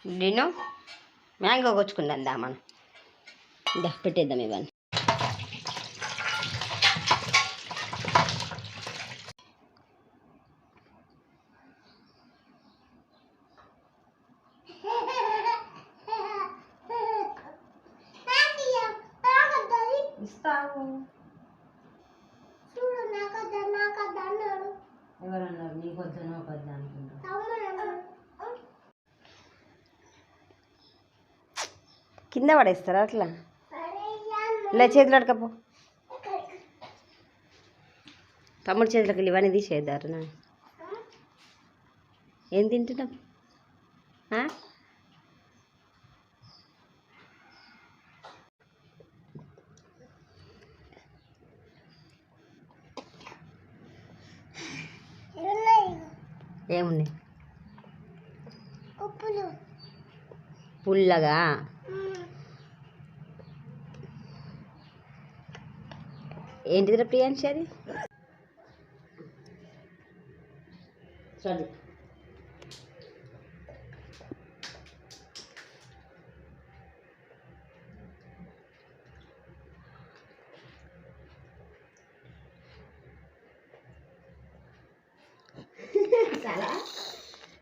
నేను మ్యాంగో కొచ్చుకుందాం దా మనం పెట్టేద్దాం ఇవన్నీ. ఇస్తాను. ఎవరన్నారు నీకు వద్దనో వద్దా అనుకున్నా. కింద పడేస్తారా అట్లా? ఇలా చేతులు అడకపో. తమ్ముడు చేతులకి ఇవన్నీ తీసేద్దారు. ఏం తింటున్నావు? ఏమున్నాయి? పుల్లగా. ఏంటిదిరా ప్రియాంశ అది? సరే చాలా